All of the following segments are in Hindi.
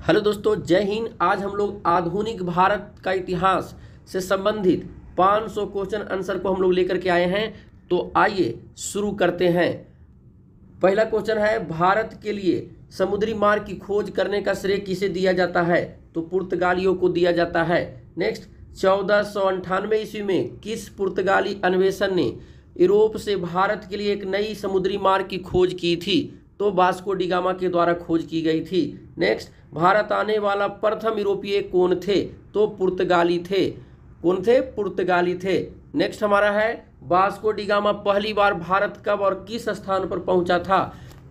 हेलो दोस्तों, जय हिंद। आज हम लोग आधुनिक भारत का इतिहास से संबंधित 500 क्वेश्चन आंसर को हम लोग लेकर के आए हैं। तो आइए शुरू करते हैं। पहला क्वेश्चन है, भारत के लिए समुद्री मार्ग की खोज करने का श्रेय किसे दिया जाता है? तो पुर्तगालियों को दिया जाता है। नेक्स्ट, 1498 ईस्वी में किस पुर्तगाली अन्वेषक ने यूरोप से भारत के लिए एक नई समुद्री मार्ग की खोज की थी? तो वास्को डी गामा के द्वारा खोज की गई थी। नेक्स्ट, भारत आने वाला प्रथम यूरोपीय कौन थे? तो पुर्तगाली थे। कौन थे? पुर्तगाली थे। नेक्स्ट हमारा है, वास्को डी गामा पहली बार भारत कब और किस स्थान पर पहुंचा था?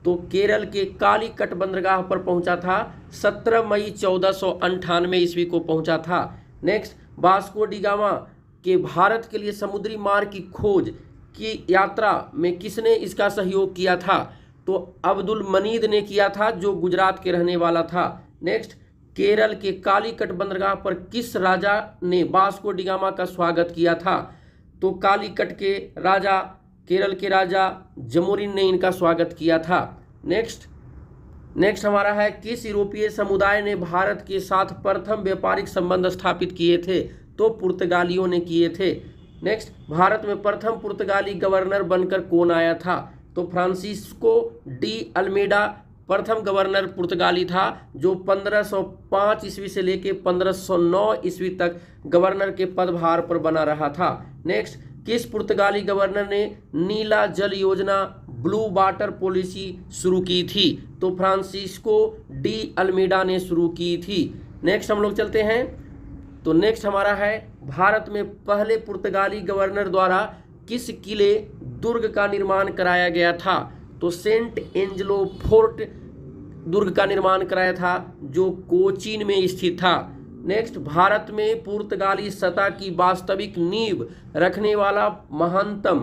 तो केरल के कालीकट बंदरगाह पर पहुंचा था। 17 मई 1498 ईस्वी को पहुंचा था। नेक्स्ट, वास्को डी गामा के भारत के लिए समुद्री मार्ग की खोज की यात्रा में किसने इसका सहयोग किया था? तो अब्दुल मनीद ने किया था, जो गुजरात के रहने वाला था। नेक्स्ट, केरल के कालीकट बंदरगाह पर किस राजा ने वास्को डी गामा का स्वागत किया था? तो कालीकट के राजा, केरल के राजा जमोरिन ने इनका स्वागत किया था। नेक्स्ट हमारा है, किस यूरोपीय समुदाय ने भारत के साथ प्रथम व्यापारिक संबंध स्थापित किए थे? तो पुर्तगालियों ने किए थे। नेक्स्ट, भारत में प्रथम पुर्तगाली गवर्नर बनकर कौन आया था? तो फ्रांसिस्को डी अल्मेडा प्रथम गवर्नर पुर्तगाली था, जो 1505 ईस्वी से लेकर 1509 ईस्वी तक गवर्नर के पदभार पर बना रहा था। नेक्स्ट, किस पुर्तगाली गवर्नर ने नीला जल योजना, ब्लू वाटर पॉलिसी शुरू की थी? तो फ्रांसिस्को डी अल्मेडा ने शुरू की थी। नेक्स्ट हम लोग चलते हैं। तो नेक्स्ट हमारा है, भारत में पहले पुर्तगाली गवर्नर द्वारा किस किले दुर्ग का निर्माण कराया गया था? तो सेंट एंजलो फोर्ट दुर्ग का निर्माण कराया था, जो कोचीन में स्थित था। नेक्स्ट, भारत में पुर्तगाली सत्ता की वास्तविक नींव रखने वाला महानतम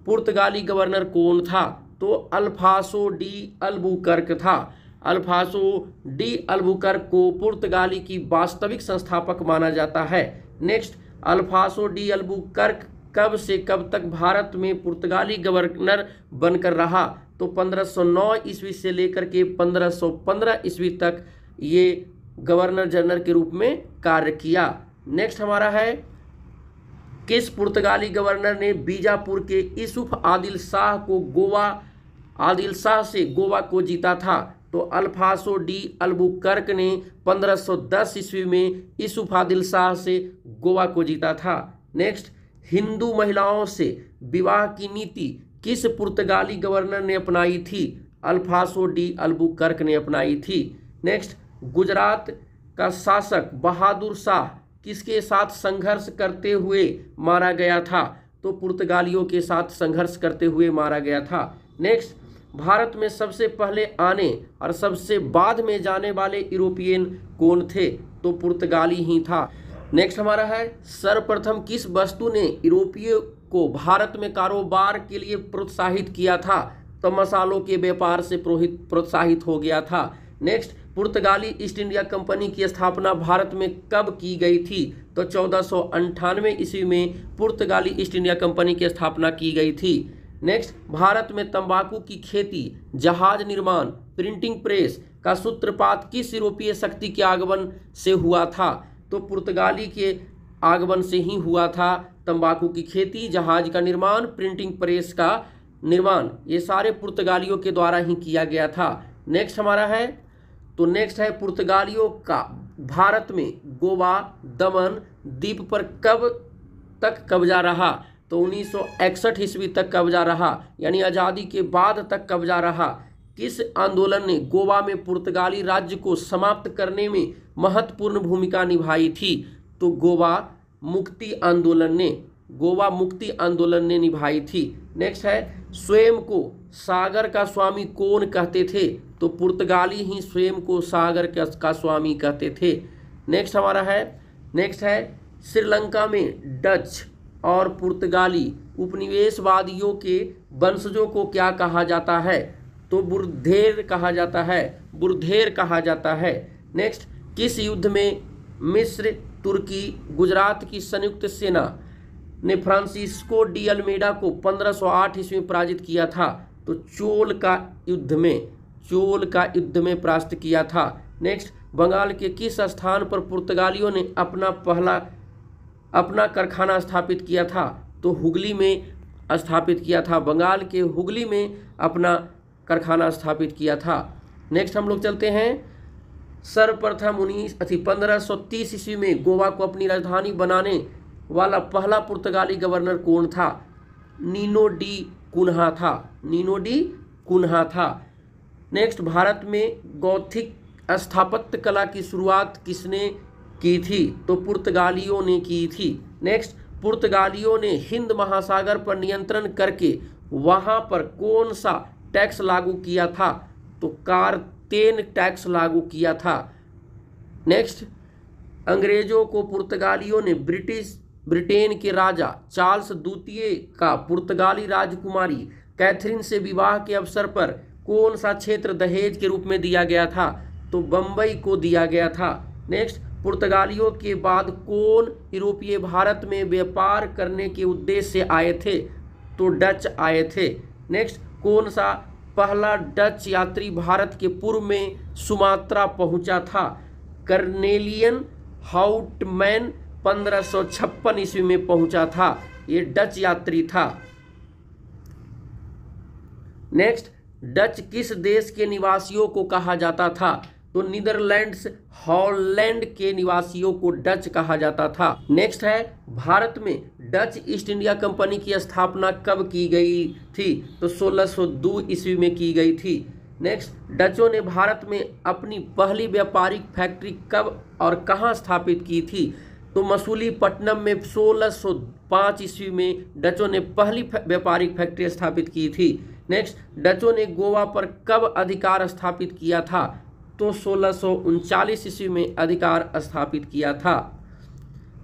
पुर्तगाली गवर्नर कौन था? तो अल्फांसो डी अल्बुकर्क था। अल्फांसो डी अल्बुकर्क को पुर्तगाली की वास्तविक संस्थापक माना जाता है। नेक्स्ट, अल्फांसो डी अल्बुकर्क कब से कब तक भारत में पुर्तगाली गवर्नर बनकर रहा? तो 1509 ईस्वी से लेकर के 1515 ईस्वी तक ये गवर्नर जनरल के रूप में कार्य किया। नेक्स्ट हमारा है, किस पुर्तगाली गवर्नर ने बीजापुर के यूसुफ आदिल शाह से गोवा को जीता था? तो अल्फांसो डी अल्बुकर्क ने 1510 ईस्वी में यूसुफ आदिल शाह से गोवा को जीता था। नेक्स्ट, हिंदू महिलाओं से विवाह की नीति किस पुर्तगाली गवर्नर ने अपनाई थी? अल्फांसो डी अल्बुकर्क ने अपनाई थी। नेक्स्ट, गुजरात का शासक बहादुर शाह किसके साथ संघर्ष करते हुए मारा गया था? तो पुर्तगालियों के साथ संघर्ष करते हुए मारा गया था। नेक्स्ट, भारत में सबसे पहले आने और सबसे बाद में जाने वाले यूरोपियन कौन थे? तो पुर्तगाली ही था। नेक्स्ट हमारा है, सर्वप्रथम किस वस्तु ने यूरोपीय को भारत में कारोबार के लिए प्रोत्साहित किया था? तो मसालों के व्यापार से प्रोत्साहित हो गया था। नेक्स्ट, पुर्तगाली ईस्ट इंडिया कंपनी की स्थापना भारत में कब की गई थी? तो 1498 ईस्वी में पुर्तगाली ईस्ट इंडिया कंपनी की स्थापना की गई थी। नेक्स्ट, भारत में तंबाकू की खेती, जहाज निर्माण, प्रिंटिंग प्रेस का सूत्रपात किस यूरोपीय शक्ति के आगमन से हुआ था? तो पुर्तगाली के आगमन से ही हुआ था। तंबाकू की खेती, जहाज का निर्माण, प्रिंटिंग प्रेस का निर्माण, ये सारे पुर्तगालियों के द्वारा ही किया गया था। नेक्स्ट हमारा है, तो नेक्स्ट है, पुर्तगालियों का भारत में गोवा, दमन द्वीप पर कब तक कब्जा रहा? तो 1961 ईस्वी तक कब्जा रहा, यानी आज़ादी के बाद तक कब्जा रहा। किस आंदोलन ने गोवा में पुर्तगाली राज्य को समाप्त करने में महत्वपूर्ण भूमिका निभाई थी? तो गोवा मुक्ति आंदोलन ने निभाई थी। नेक्स्ट है, स्वयं को सागर का स्वामी कौन कहते थे? तो पुर्तगाली ही स्वयं को सागर का स्वामी कहते थे। नेक्स्ट हमारा है, श्रीलंका में डच और पुर्तगाली उपनिवेशवादियों के वंशजों को क्या कहा जाता है? तो बुर्धेर कहा जाता है। नेक्स्ट, किस युद्ध में मिस्र, तुर्की, गुजरात की संयुक्त सेना ने फ्रांसिस्को डी अल्मेडा को 1508 ईस्वी में पराजित किया था? तो चोल का युद्ध में परास्त किया था। नेक्स्ट, बंगाल के किस स्थान पर पुर्तगालियों ने अपना कारखाना स्थापित किया था? तो हुगली में स्थापित किया था। बंगाल के हुगली में अपना कारखाना स्थापित किया था। नेक्स्ट हम लोग चलते हैं, सर्वप्रथम 1530 ईस्वी में गोवा को अपनी राजधानी बनाने वाला पहला पुर्तगाली गवर्नर कौन था? नीनो डी कुन्हा था। नीनो डी कुन्हा था। नेक्स्ट, भारत में गौथिक स्थापत्य कला की शुरुआत किसने की थी? तो पुर्तगालियों ने की थी। नेक्स्ट, पुर्तगालियों ने हिंद महासागर पर नियंत्रण करके वहां पर कौन सा टैक्स लागू किया था? तो कार्तेन टैक्स लागू किया था। नेक्स्ट, अंग्रेजों को पुर्तगालियों ने ब्रिटेन के राजा चार्ल्स द्वितीय का पुर्तगाली राजकुमारी कैथरीन से विवाह के अवसर पर कौन सा क्षेत्र दहेज के रूप में दिया गया था? तो बंबई को दिया गया था। नेक्स्ट, पुर्तगालियों के बाद कौन यूरोपीय भारत में व्यापार करने के उद्देश्य से आए थे? तो डच आए थे। नेक्स्ट, कौन सा पहला डच यात्री भारत के पूर्व में सुमात्रा पहुंचा था? कर्नेलियन हाउटमैन 1556 ईस्वी में पहुंचा था। ये डच यात्री था। नेक्स्ट, डच किस देश के निवासियों को कहा जाता था? तो नीदरलैंड्स हॉलैंड के निवासियों को डच कहा जाता था। नेक्स्ट है, भारत में डच ईस्ट इंडिया कंपनी की स्थापना कब की गई थी? तो 1602 ईस्वी में की गई थी। नेक्स्ट, डचों ने भारत में अपनी पहली व्यापारिक फैक्ट्री कब और कहां स्थापित की थी? तो मसूलीपट्टनम में 1605 ईस्वी में डचों ने पहली व्यापारिक फैक्ट्री स्थापित की थी। नेक्स्ट, डचों ने गोवा पर कब अधिकार स्थापित किया था? तो 1639 ईस्वी में अधिकार स्थापित किया था।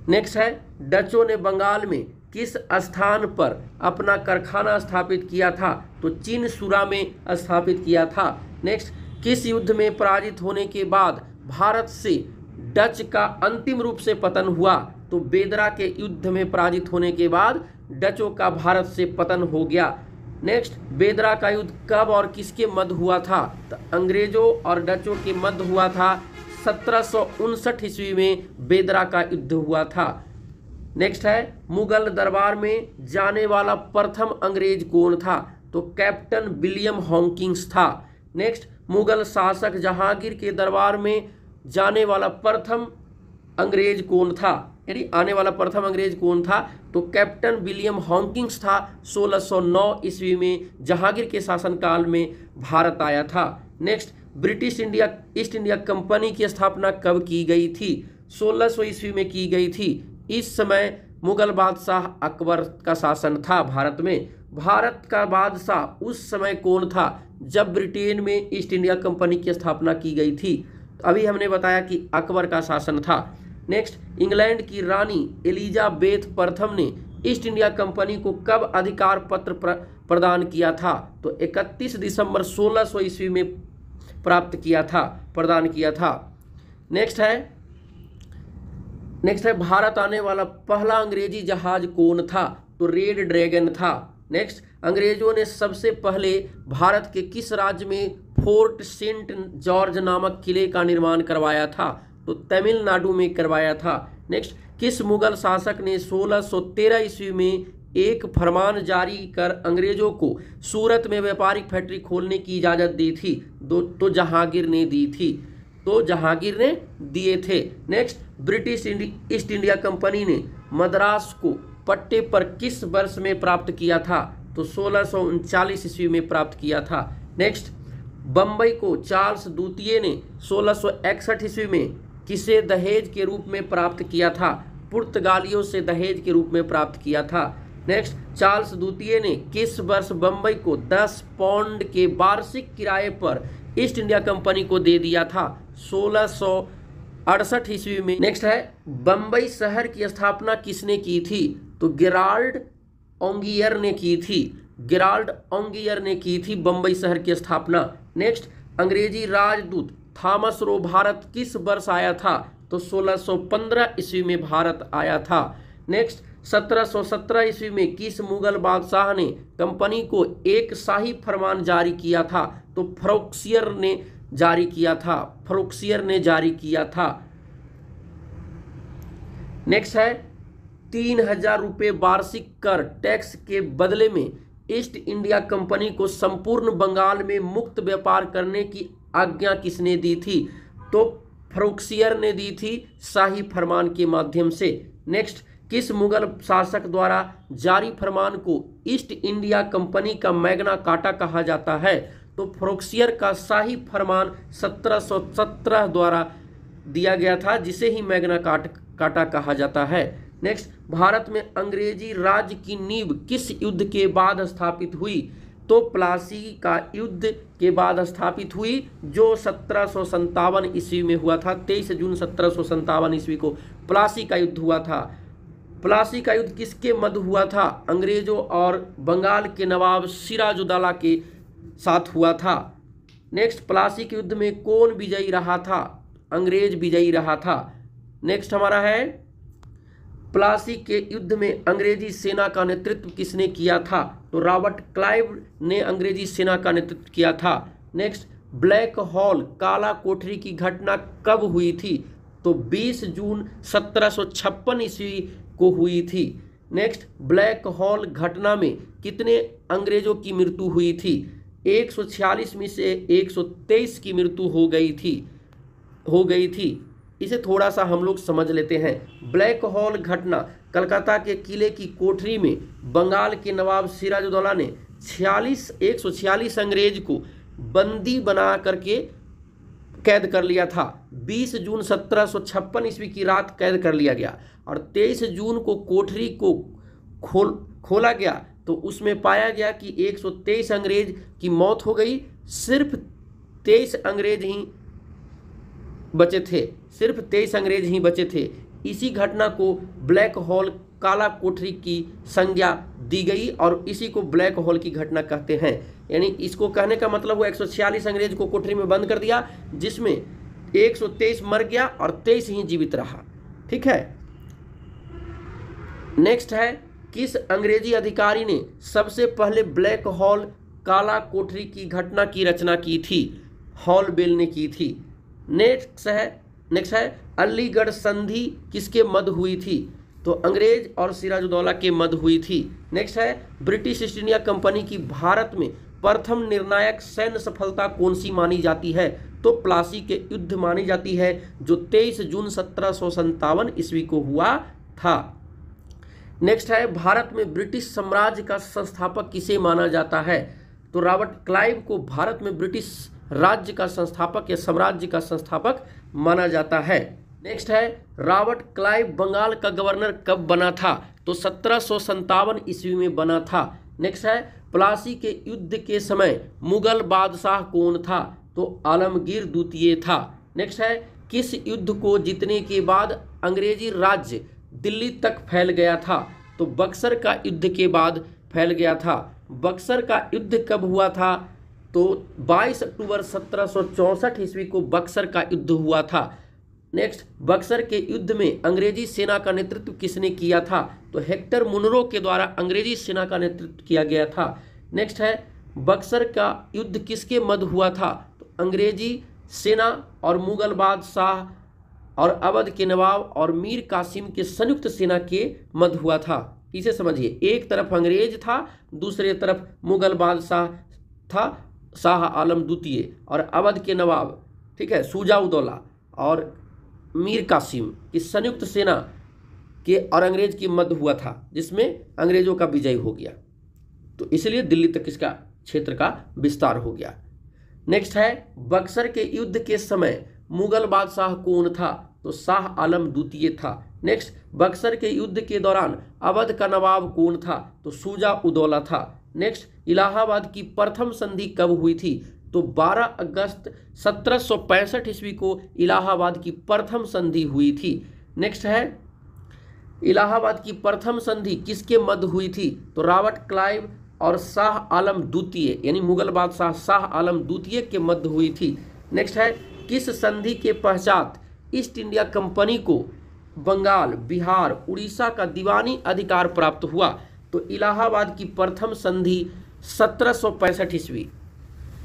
नेक्स्ट है, डचों ने बंगाल में किस स्थान पर अपना कारखाना स्थापित किया था? तो चिनसुरा में स्थापित किया था। नेक्स्ट, किस युद्ध में पराजित होने के बाद भारत से डच का अंतिम रूप से पतन हुआ? तो बेदरा के युद्ध में पराजित होने के बाद डचों का भारत से पतन हो गया। नेक्स्ट, बेदरा का युद्ध कब और किसके मध्य हुआ था? तो अंग्रेजों और डचों के मध्य हुआ था। 1759 ईस्वी में बेदरा का युद्ध हुआ था। नेक्स्ट है, मुगल दरबार में जाने वाला प्रथम अंग्रेज कौन था? तो कैप्टन विलियम हॉकिंस था। नेक्स्ट, मुगल शासक जहांगीर के दरबार में जाने वाला प्रथम अंग्रेज कौन था? यानी आने वाला प्रथम अंग्रेज कौन था? तो कैप्टन विलियम हॉकिंस था। 1609 ईस्वी में जहांगीर के शासनकाल में भारत आया था। Next, British east India company की स्थापना कब की गई थी? 1600 ईस्वी में की गई थी। इस समय मुगल बादशाह अकबर का शासन था भारत में। भारत का बादशाह उस समय कौन था जब ब्रिटेन में ईस्ट इंडिया कंपनी की स्थापना की गई थी? अभी हमने बताया कि अकबर का शासन था। नेक्स्ट, इंग्लैंड की रानी एलिजाबेथ प्रथम ने ईस्ट इंडिया कंपनी को कब अधिकार पत्र प्रदान किया था? तो 31 दिसंबर 1600 ईस्वी में प्रदान किया था। नेक्स्ट है, भारत आने वाला पहला अंग्रेजी जहाज कौन था? तो रेड ड्रैगन था। नेक्स्ट, अंग्रेजों ने सबसे पहले भारत के किस राज्य में फोर्ट सेंट जॉर्ज नामक किले का निर्माण करवाया था? तो तमिलनाडु में करवाया था। नेक्स्ट, किस मुगल शासक ने 1613 ईस्वी में एक फरमान जारी कर अंग्रेजों को सूरत में व्यापारिक फैक्ट्री खोलने की इजाज़त दी थी? तो जहांगीर ने दी थी। तो जहांगीर ने दिए थे। Next, British east India company ने मद्रास को पट्टे पर किस वर्ष में प्राप्त किया था? तो 1639 ईस्वी में प्राप्त किया था। नेक्स्ट, बंबई को चार्ल्स द्वितीय ने 1661 ईस्वी में किसे दहेज के रूप में प्राप्त किया था? पुर्तगालियों से दहेज के रूप में प्राप्त किया था। नेक्स्ट, चार्ल्स द्वितीय ने किस वर्ष बंबई को 10 पाउंड के वार्षिक किराए पर ईस्ट इंडिया कंपनी को दे दिया था? 1668 ईस्वी में। नेक्स्ट है, बंबई शहर की स्थापना किसने की थी? तो गेराल्ड ओंगियर ने की थी। गेराल्ड ओंगियर ने की थी बंबई शहर की स्थापना। नेक्स्ट, अंग्रेजी राजदूत थॉमस रो भारत किस वर्ष आया था? तो 1615 ईस्वी में भारत आया था। नेक्स्ट, 1717 ईस्वी में किस मुगल बादशाह ने कंपनी को एक शाही फरमान जारी किया था? तो फ्रोक्सियर ने जारी किया था? फ्रोक्सियर ने जारी किया था। नेक्स्ट है 3,000 रुपये वार्षिक कर टैक्स के बदले में ईस्ट इंडिया कंपनी को संपूर्ण बंगाल में मुक्त व्यापार करने की आज्ञा किसने दी थी? तो फ्रोक्सियर ने दी थी शाही फरमान के माध्यम से। नेक्स्ट, किस मुगल शासक द्वारा जारी फरमान को ईस्ट इंडिया कंपनी का मैग्ना कार्टा कहा जाता है? तो फ्रोक्सियर का शाही फरमान 1717 द्वारा दिया गया था, जिसे ही मैग्ना कार्टा कहा जाता है। नेक्स्ट, भारत में अंग्रेजी राज की नींव किस युद्ध के बाद स्थापित हुई? तो प्लासी का युद्ध के बाद स्थापित हुई, जो 1757 ईस्वी में हुआ था। 23 जून 1757 ईस्वी को प्लासी का युद्ध हुआ था। प्लासी का युद्ध किसके मध्य हुआ था? अंग्रेजों और बंगाल के नवाब सिराजुद्दौला के साथ हुआ था। नेक्स्ट, प्लासी के युद्ध में कौन विजयी रहा था? अंग्रेज विजयी रहा था। नेक्स्ट हमारा है, प्लासी के युद्ध में अंग्रेजी सेना का नेतृत्व किसने किया था? तो रॉबर्ट क्लाइव ने अंग्रेजी सेना का नेतृत्व किया था। नेक्स्ट, ब्लैक हॉल काला कोठरी की घटना कब हुई थी? तो 20 जून 1756 ईस्वी को हुई थी। नेक्स्ट, ब्लैक हॉल घटना में कितने अंग्रेजों की मृत्यु हुई थी? 146 में से 123 की मृत्यु हो गई थी। इसे थोड़ा सा हम लोग समझ लेते हैं। ब्लैक हॉल घटना कलकत्ता के किले की कोठरी में बंगाल के नवाब सिराजुद्दौला ने 146 अंग्रेज को बंदी बना करके कैद कर लिया था। 20 जून 1756 ईस्वी की रात कैद कर लिया गया और 23 जून को कोठरी को खोला गया, तो उसमें पाया गया कि 123 अंग्रेज की मौत हो गई। सिर्फ 23 अंग्रेज ही बचे थे। सिर्फ 23 अंग्रेज ही बचे थे। इसी घटना को ब्लैक हॉल काला कोठरी की संज्ञा दी गई और इसी को ब्लैक हॉल की घटना कहते हैं। यानी इसको कहने का मतलब हुआ 146 अंग्रेज को कोठरी में बंद कर दिया, जिसमें 123 मर गया और 23 ही जीवित रहा। ठीक है। नेक्स्ट है, किस अंग्रेजी अधिकारी ने सबसे पहले ब्लैक हॉल काला कोठरी की घटना की रचना की थी? हॉलबेल ने की थी। नेक्स्ट है अलीगढ़ संधि किसके मध्य हुई थी? तो अंग्रेज और सिराजुद्दौला के मध्य हुई थी। नेक्स्ट है, ब्रिटिश ईस्ट इंडिया कंपनी की भारत में प्रथम निर्णायक सैन्य सफलता कौन सी मानी जाती है? तो प्लासी के युद्ध मानी जाती है, जो 23 जून 1757 ईस्वी को हुआ था। नेक्स्ट है, भारत में ब्रिटिश साम्राज्य का संस्थापक किसे माना जाता है? तो रॉबर्ट क्लाइव को भारत में ब्रिटिश राज्य का संस्थापक या साम्राज्य का संस्थापक माना जाता है। नेक्स्ट है, रॉबर्ट क्लाइव बंगाल का गवर्नर कब बना था? तो 1757 ईस्वी में बना था। नेक्स्ट है, प्लासी के युद्ध के समय मुगल बादशाह कौन था? तो आलमगीर द्वितीय था। नेक्स्ट है, किस युद्ध को जीतने के बाद अंग्रेजी राज्य दिल्ली तक फैल गया था? तो बक्सर का युद्ध के बाद फैल गया था। बक्सर का युद्ध कब हुआ था? तो 22 अक्टूबर 1764 ईस्वी को बक्सर का युद्ध हुआ था। नेक्स्ट, बक्सर के युद्ध में अंग्रेजी सेना का नेतृत्व किसने किया था? तो हेक्टर मुनरो के द्वारा अंग्रेजी सेना का नेतृत्व किया गया था। नेक्स्ट है, बक्सर का युद्ध किसके मध्य हुआ था? तो अंग्रेजी सेना और मुगल बादशाह और अवध के नवाब और मीर कासिम के संयुक्त सेना के मध्य हुआ था। इसे समझिए, एक तरफ अंग्रेज था, दूसरे तरफ मुगल बादशाह था शाह आलम द्वितीय और अवध के नवाब, ठीक है, शुजा-उद-दौला और मीर कासिम की संयुक्त सेना के और अंग्रेज की मध्य हुआ था, जिसमें अंग्रेजों का विजय हो गया। तो इसलिए दिल्ली तक इसका क्षेत्र का विस्तार हो गया। नेक्स्ट है, बक्सर के युद्ध के समय मुगल बादशाह कौन था? तो शाह आलम द्वितीय था। नेक्स्ट, बक्सर के युद्ध के दौरान अवध का नवाब कौन था? तो शुजा-उद-दौला था। नेक्स्ट, इलाहाबाद की प्रथम संधि कब हुई थी? तो 12 अगस्त 1765 ईस्वी को इलाहाबाद की प्रथम संधि हुई थी। नेक्स्ट है, इलाहाबाद की प्रथम संधि किसके मध्य हुई थी? तो रॉबर्ट क्लाइव और शाह आलम द्वितीय यानी मुगल बादशाह शाह आलम द्वितीय के मध्य हुई थी। नेक्स्ट है, किस संधि के पश्चात ईस्ट इंडिया कंपनी को बंगाल, बिहार, उड़ीसा का दीवानी अधिकार प्राप्त हुआ? तो इलाहाबाद की प्रथम संधि 1765 ईस्वी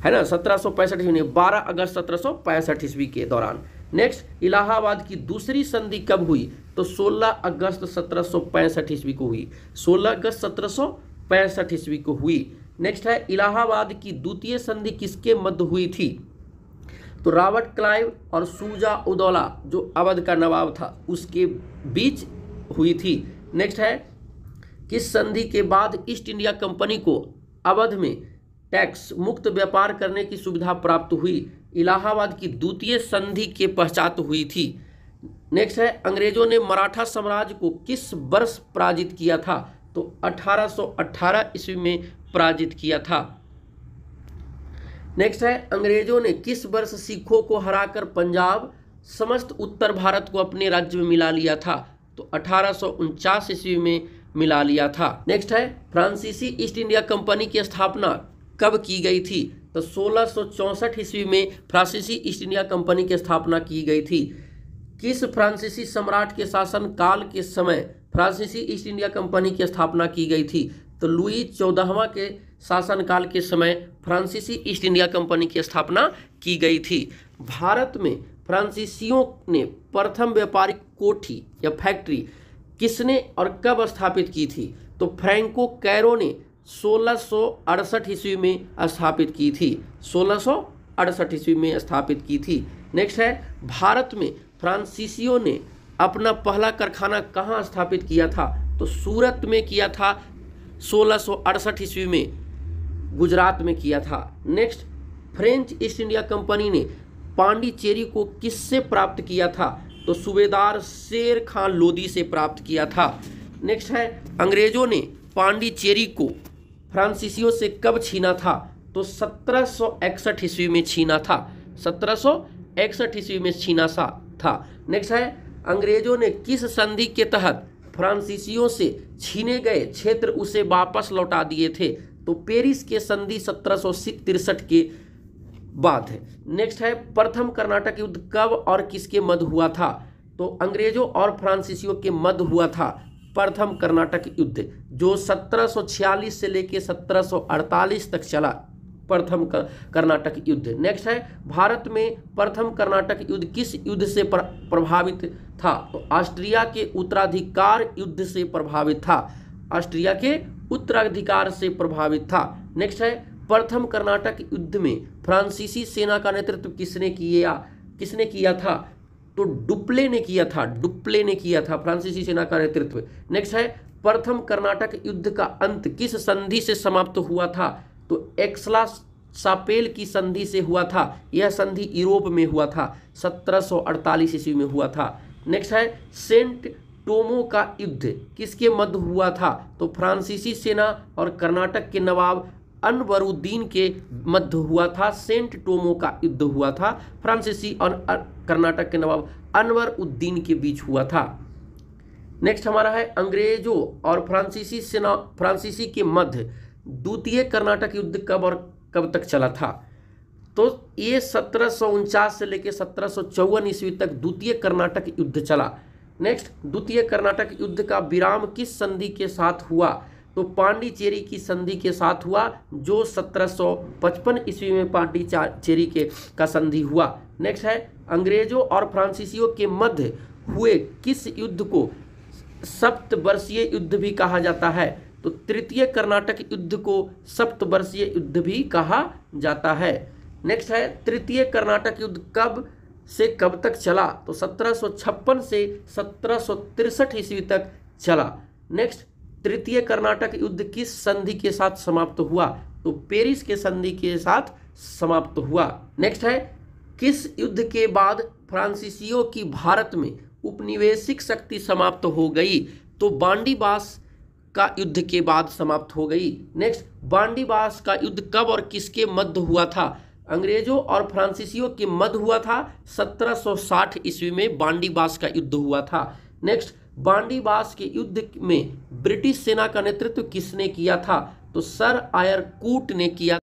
है ना, 1765 ईस्वी में 12 अगस्त 1765 ईस्वी के दौरान। नेक्स्ट, इलाहाबाद की दूसरी संधि कब हुई? तो 16 अगस्त 1765 ईस्वी को हुई। 16 अगस्त 1765 ईस्वी को हुई। नेक्स्ट है, इलाहाबाद की द्वितीय संधि किसके मध्य हुई थी? तो रॉबर्ट क्लाइव और शुजा उदौला जो अवध का नवाब था उसके बीच हुई थी। नेक्स्ट है, किस संधि के बाद ईस्ट इंडिया कंपनी को अवध में टैक्स मुक्त व्यापार करने की सुविधा प्राप्त हुई? इलाहाबाद की द्वितीय संधि के पश्चात हुई थी। नेक्स्ट है, अंग्रेजों ने मराठा साम्राज्य को किस वर्ष पराजित किया था? तो 1818 ईस्वी में पराजित किया था। नेक्स्ट है, अंग्रेजों ने किस वर्ष सिखों को हराकर पंजाब समस्त उत्तर भारत को अपने राज्य में मिला लिया था? तो 1849 ईस्वी में मिला लिया था। नेक्स्ट है, फ्रांसीसी ईस्ट इंडिया कंपनी की स्थापना कब की गई थी? तो 1664 ईस्वी में फ्रांसीसी ईस्ट इंडिया कंपनी की स्थापना की गई थी। किस फ्रांसीसी सम्राट के शासन काल के समय फ्रांसीसी ईस्ट इंडिया कंपनी की स्थापना की गई थी? तो लुई 14वां के शासनकाल के समय फ्रांसीसी ईस्ट इंडिया कंपनी की स्थापना की गई थी। भारत में फ्रांसीसियों ने प्रथम व्यापारिक कोठी या फैक्ट्री किसने और कब स्थापित की थी? तो फ्रैंको कैरो ने 1668 ईस्वी में स्थापित की थी। 1668 ईस्वी में स्थापित की थी। नेक्स्ट है, भारत में फ्रांसीसियों ने अपना पहला कारखाना कहाँ स्थापित किया था? तो सूरत में किया था। 1668 ईस्वी में गुजरात में किया था। Next, French east India company ने पांडिचेरी को किससे प्राप्त किया था? तो सूबेदार शेर खान लोदी से प्राप्त किया था। नेक्स्ट है, अंग्रेजों ने पांडिचेरी को फ्रांसीसियों से कब छीना था? तो 1761 ईस्वी में छीना था। 1761 ईस्वी में छीना था। नेक्स्ट है, अंग्रेजों ने किस संधि के तहत फ्रांसीसियों से छीने गए क्षेत्र उसे वापस लौटा दिए थे? तो पेरिस के संधि 1763 के बाद है। नेक्स्ट है, प्रथम कर्नाटक युद्ध कब और किसके मध्य हुआ था? तो अंग्रेजों और फ्रांसीसियों के मध्य हुआ था प्रथम कर्नाटक युद्ध, जो 1746 से लेकर 1748 तक चला। प्रथम कर्नाटक युद्ध। नेक्स्ट है, भारत में प्रथम कर्नाटक युद्ध किस युद्ध से प्रभावित था? तो ऑस्ट्रिया के उत्तराधिकार युद्ध से प्रभावित था। ऑस्ट्रिया के उत्तराधिकार से प्रभावित था। नेक्स्ट है, प्रथम कर्नाटक युद्ध में फ्रांसीसी सेना का नेतृत्व किसने किया था? तो डुप्ले ने किया था फ्रांसीसी सेना का नेतृत्व। नेक्स्ट है, प्रथम कर्नाटक युद्ध का अंत किस संधि से समाप्त हुआ था? तो एक्सला-शापेल की संधि से हुआ था। यह संधि यूरोप में हुआ था। 1748 ईस्वी में हुआ था। नेक्स्ट है, सेंट टोमो का युद्ध किसके मध्य हुआ था? तो फ्रांसीसी सेना और कर्नाटक के नवाब अनवरुद्दीन के मध्य हुआ था। सेंट टोमो का युद्ध हुआ था फ्रांसीसी और कर्नाटक के नवाब अनवरुद्दीन के बीच हुआ था। नेक्स्ट हमारा है, अंग्रेजों और फ्रांसीसी के मध्य द्वितीय कर्नाटक युद्ध कब और कब तक चला था? तो ये 1749 से लेकर 1754 ईस्वी तक द्वितीय कर्नाटक युद्ध चला। नेक्स्ट, द्वितीय कर्नाटक युद्ध का विराम किस संधि के साथ हुआ? तो पांडिचेरी की संधि के साथ हुआ, जो 1755 ईस्वी में पांडिचेरी का संधि हुआ। नेक्स्ट है, अंग्रेजों और फ्रांसीसियों के मध्य हुए किस युद्ध को सप्तवर्षीय युद्ध भी कहा जाता है? तो तृतीय कर्नाटक युद्ध को सप्तवर्षीय युद्ध भी कहा जाता है। नेक्स्ट है, तृतीय कर्नाटक युद्ध कब से कब तक चला? तो 1756 से 1763 ईस्वी तक चला। नेक्स्ट, तृतीय कर्नाटक युद्ध किस संधि के साथ समाप्त हुआ? तो पेरिस के संधि के साथ समाप्त हुआ। नेक्स्ट है, किस युद्ध के बाद फ्रांसीसियों की भारत में उपनिवेशिक शक्ति समाप्त हो गई? तो बांडीबास का युद्ध के बाद समाप्त हो गई। नेक्स्ट, बांडीबास का युद्ध कब और किसके मध्य हुआ था? अंग्रेजों और फ्रांसीसियों के मध्य हुआ था। 1760 ईस्वी में बांडीबास का युद्ध हुआ था। नेक्स्ट, बांडीबास के युद्ध में ब्रिटिश सेना का नेतृत्व किसने किया था? तो सर आयर कूट ने किया।